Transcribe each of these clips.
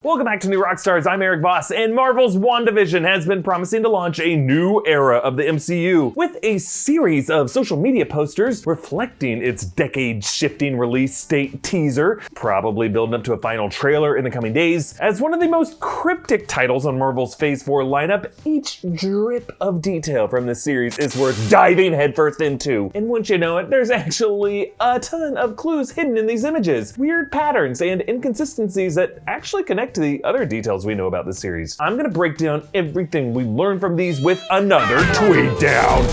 Welcome back to New Rockstars. I'm Erik Voss, and Marvel's WandaVision has been promising to launch a new era of the MCU with a series of social media posters reflecting its decade-shifting release date teaser, probably building up to a final trailer in the coming days. As one of the most cryptic titles on Marvel's Phase 4 lineup, each drip of detail from this series is worth diving headfirst into. And once you know it, there's actually a ton of clues hidden in these images, weird patterns and inconsistencies that actually connect to the other details we know about this series. I'm gonna break down everything we learned from these with another tweet down.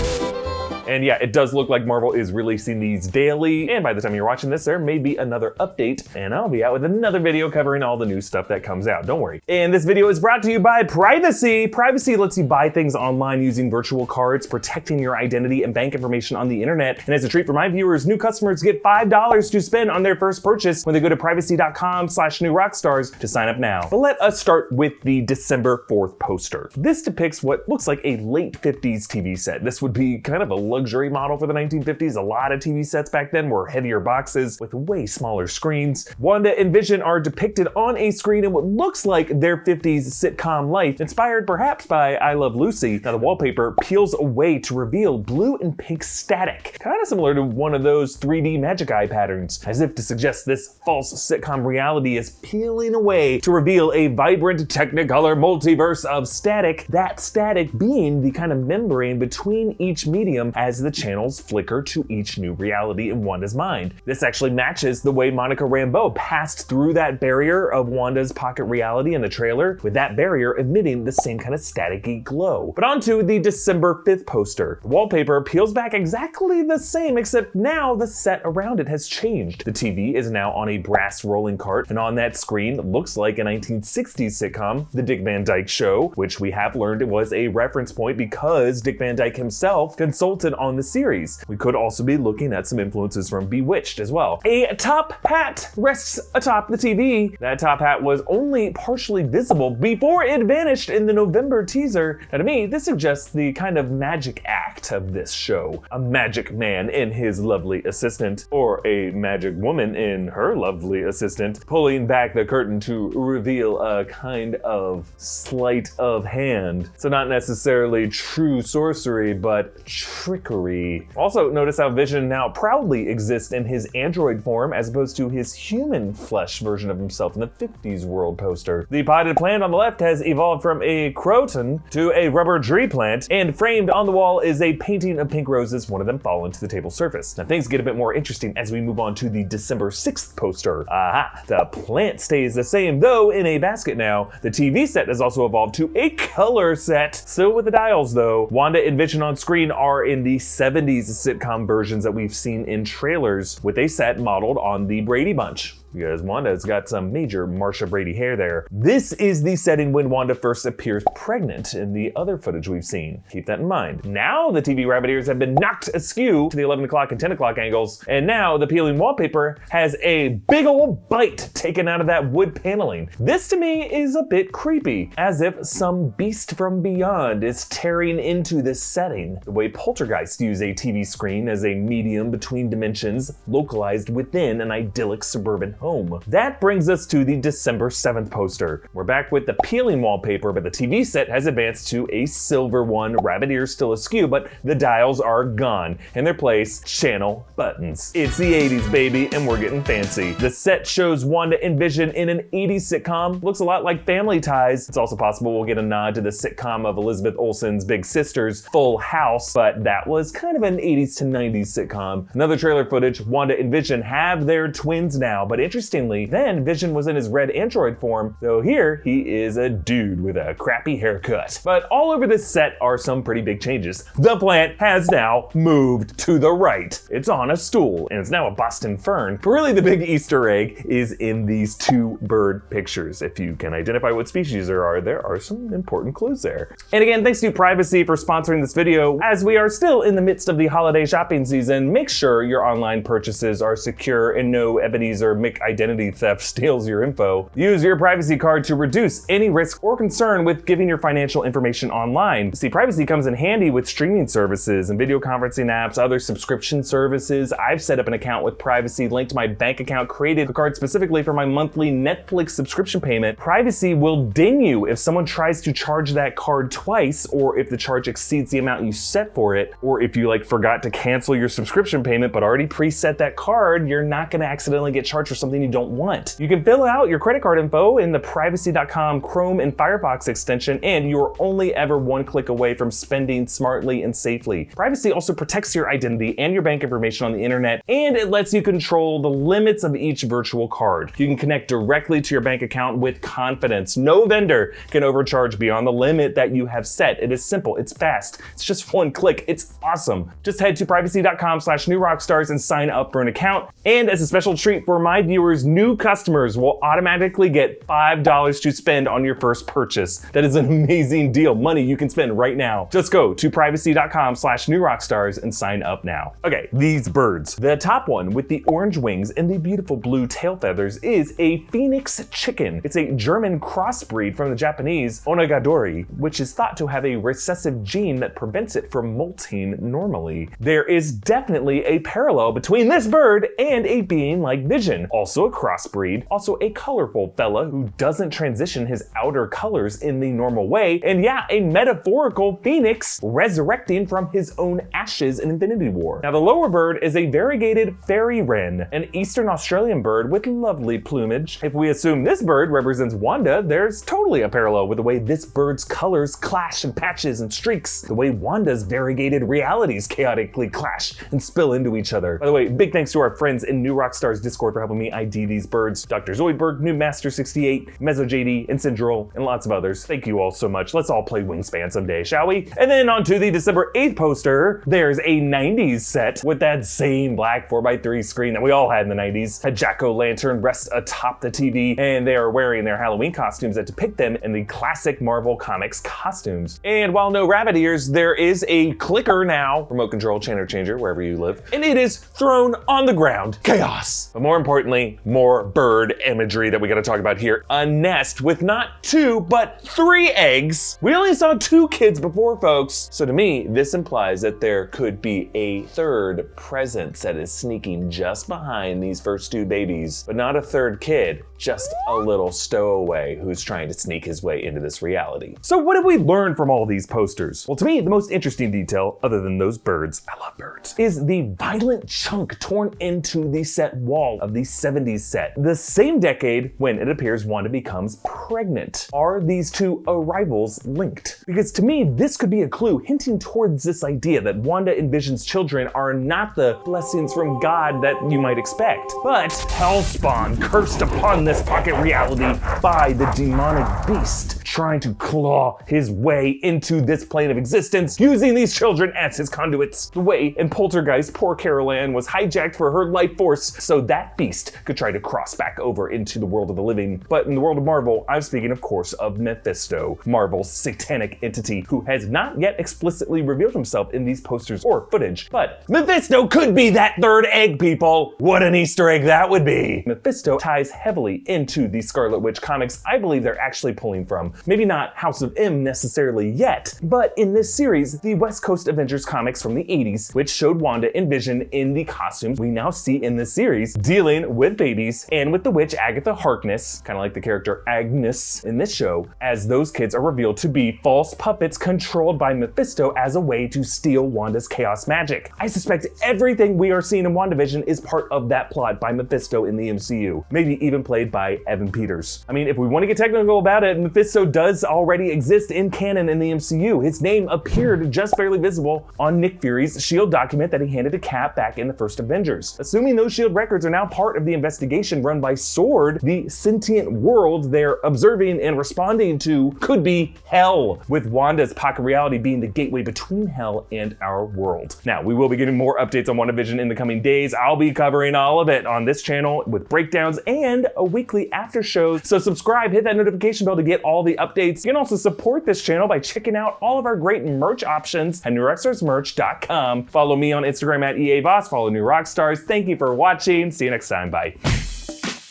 And yeah, it does look like Marvel is releasing these daily, and by the time you're watching this, there may be another update, and I'll be out with another video covering all the new stuff that comes out, don't worry. And this video is brought to you by Privacy. Privacy lets you buy things online using virtual cards, protecting your identity and bank information on the internet. And as a treat for my viewers, new customers get $5 to spend on their first purchase when they go to privacy.com/newrockstars to sign up now. But let us start with the December 4th poster. This depicts what looks like a late 50s TV set. This would be kind of a luxury model for the 1950s. A lot of TV sets back then were heavier boxes with way smaller screens. Wanda and Vision are depicted on a screen in what looks like their 50s sitcom life, inspired perhaps by I Love Lucy. Now the wallpaper peels away to reveal blue and pink static, kind of similar to one of those 3D magic eye patterns, as if to suggest this false sitcom reality is peeling away to reveal a vibrant technicolor multiverse of static, that static being the kind of membrane between each medium as the channels flicker to each new reality in Wanda's mind. This actually matches the way Monica Rambeau passed through that barrier of Wanda's pocket reality in the trailer, with that barrier emitting the same kind of staticky glow. But onto the December 5th poster. The wallpaper peels back exactly the same, except now the set around it has changed. The TV is now on a brass rolling cart, and on that screen looks like a 1960s sitcom, The Dick Van Dyke Show, which we have learned it was a reference point because Dick Van Dyke himself consulted on the series. We could also be looking at some influences from Bewitched as well. A top hat rests atop the TV. That top hat was only partially visible before it vanished in the November teaser. Now to me, this suggests the kind of magic act of this show. A magic man and his lovely assistant, or a magic woman and her lovely assistant, pulling back the curtain to reveal a kind of sleight of hand. So not necessarily true sorcery, but trickery. Also, notice how Vision now proudly exists in his android form as opposed to his human flesh version of himself in the 50s world poster. The potted plant on the left has evolved from a croton to a rubber tree plant, and framed on the wall is a painting of pink roses, one of them fallen to the table surface. Now things get a bit more interesting as we move on to the December 6th poster. Aha! The plant stays the same, though in a basket now. The TV set has also evolved to a color set, still with the dials though. Wanda and Vision on screen are in the 70s sitcom versions that we've seen in trailers, with a set modeled on the Brady Bunch, because Wanda's got some major Marsha Brady hair there. This is the setting when Wanda first appears pregnant in the other footage we've seen. Keep that in mind. Now the TV rabbit ears have been knocked askew to the 11 o'clock and 10 o'clock angles, and now the peeling wallpaper has a big old bite taken out of that wood paneling. This to me is a bit creepy, as if some beast from beyond is tearing into this setting, the way Poltergeist used a TV screen as a medium between dimensions, localized within an idyllic suburban home. That brings us to the December 7th poster. We're back with the peeling wallpaper, but the TV set has advanced to a silver one, rabbit ears still askew, but the dials are gone. In their place, channel buttons. It's the 80s, baby, and we're getting fancy. The set shows Wanda and Vision in an 80s sitcom. Looks a lot like Family Ties. It's also possible we'll get a nod to the sitcom of Elizabeth Olsen's big sisters, Full House, but that was kind of an 80s to 90s sitcom. Another trailer footage, Wanda and Vision have their twins now, but interestingly, then Vision was in his red android form, though here he is a dude with a crappy haircut. But all over this set are some pretty big changes. The plant has now moved to the right. It's on a stool, and it's now a Boston fern. But really the big Easter egg is in these two bird pictures. If you can identify what species there are some important clues there. And again, thanks to Privacy for sponsoring this video. As we are still in the midst of the holiday shopping season, make sure your online purchases are secure and no Ebenezer fake identity theft steals your info. Use your privacy card to reduce any risk or concern with giving your financial information online. See, privacy comes in handy with streaming services and video conferencing apps, other subscription services. I've set up an account with privacy linked to my bank account, created a card specifically for my monthly Netflix subscription payment. Privacy will ding you if someone tries to charge that card twice, or if the charge exceeds the amount you set for it, or if you forgot to cancel your subscription payment but already preset that card, you're not gonna accidentally get charged for something you don't want. You can fill out your credit card info in the privacy.com Chrome and Firefox extension, and you're only ever one click away from spending smartly and safely. Privacy also protects your identity and your bank information on the internet, and it lets you control the limits of each virtual card. You can connect directly to your bank account with confidence. No vendor can overcharge beyond the limit that you have set. It is simple, it's fast, it's just one click, it's awesome. Just head to privacy.com/newrockstars and sign up for an account. And as a special treat for my viewers, new customers will automatically get $5 to spend on your first purchase. That is an amazing deal, money you can spend right now. Just go to privacy.com/newrockstars and sign up now. Okay, these birds. The top one with the orange wings and the beautiful blue tail feathers is a phoenix chicken. It's a German crossbreed from the Japanese Onagadori, which is thought to have a recessive gene that prevents it from molting normally. There is definitely a parallel between this bird and a being like Vision, also a crossbreed, also a colorful fella who doesn't transition his outer colors in the normal way, and yeah, a metaphorical phoenix resurrecting from his own ashes in Infinity War. Now the lower bird is a variegated fairy wren, an eastern Australian bird with lovely plumage. If we assume this bird represents Wanda, there's totally a parallel with the way this bird's colors clash in patches and streaks, the way Wanda's variegated realities chaotically clash and spill into each other. By the way, big thanks to our friends in New Rockstars Discord for helping me ID these birds. Dr. Zoidberg, New Master 68, Mezzo JD, and Syndrol, and lots of others. Thank you all so much. Let's all play Wingspan someday, shall we? And then on to the December 8th poster, there's a 90s set with that same black 4x3 screen that we all had in the 90s. A jack-o'-lantern rests atop the TV, and they are wearing their Halloween costumes that depict them in the classic Marvel Comics costumes. And while no rabbit ears, there is a clicker now, remote control channel changer wherever you live, and it is thrown on the ground. Chaos. But more importantly, more bird imagery that we gotta talk about here. A nest with not 2, but 3 eggs. We only saw 2 kids before, folks. So to me, this implies that there could be a third presence that is sneaking just behind these first 2 babies, but not a third kid, just a little stowaway who's trying to sneak his way into this reality. So what have we learned from all these posters? Well, to me, the most interesting detail, other than those birds, I love birds, is the violent chunk torn into the set wall of the 70s set. The same decade when it appears Wanda becomes pregnant. Are these 2 arrivals linked? Because to me, this could be a clue hinting towards this idea that Wanda and Vision's children are not the blessings from God that you might expect, but hellspawn cursed upon this pocket reality by the demonic beast, trying to claw his way into this plane of existence, using these children as his conduits. The way in Poltergeist, poor Carol Ann was hijacked for her life force so that beast could try to cross back over into the world of the living. But in the world of Marvel, I'm speaking, of course, of Mephisto, Marvel's satanic entity who has not yet explicitly revealed himself in these posters or footage. But Mephisto could be that third egg, people. What an Easter egg that would be. Mephisto ties heavily into the Scarlet Witch comics I believe they're actually pulling from. Maybe not House of M necessarily yet, but in this series, the West Coast Avengers comics from the 80s, which showed Wanda and Vision in the costumes we now see in this series, dealing with babies and with the witch Agatha Harkness, kind of like the character Agnes in this show, as those kids are revealed to be false puppets controlled by Mephisto as a way to steal Wanda's chaos magic. I suspect everything we are seeing in WandaVision is part of that plot by Mephisto in the MCU, maybe even played by Evan Peters. I mean, if we want to get technical about it, Mephisto does already exist in canon in the MCU. His name appeared just barely visible on Nick Fury's S.H.I.E.L.D. document that he handed to Cap back in the first Avengers. Assuming those S.H.I.E.L.D. records are now part of the investigation run by SWORD, the sentient world they're observing and responding to could be hell, with Wanda's pocket reality being the gateway between hell and our world. Now, we will be getting more updates on WandaVision in the coming days. I'll be covering all of it on this channel with breakdowns and a weekly after show. So subscribe, hit that notification bell to get all the updates. You can also support this channel by checking out all of our great merch options at newrockstarsmerch.com. Follow me on Instagram at EA Voss. Follow New Rockstars. Thank you for watching. See you next time. Bye.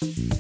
Bye.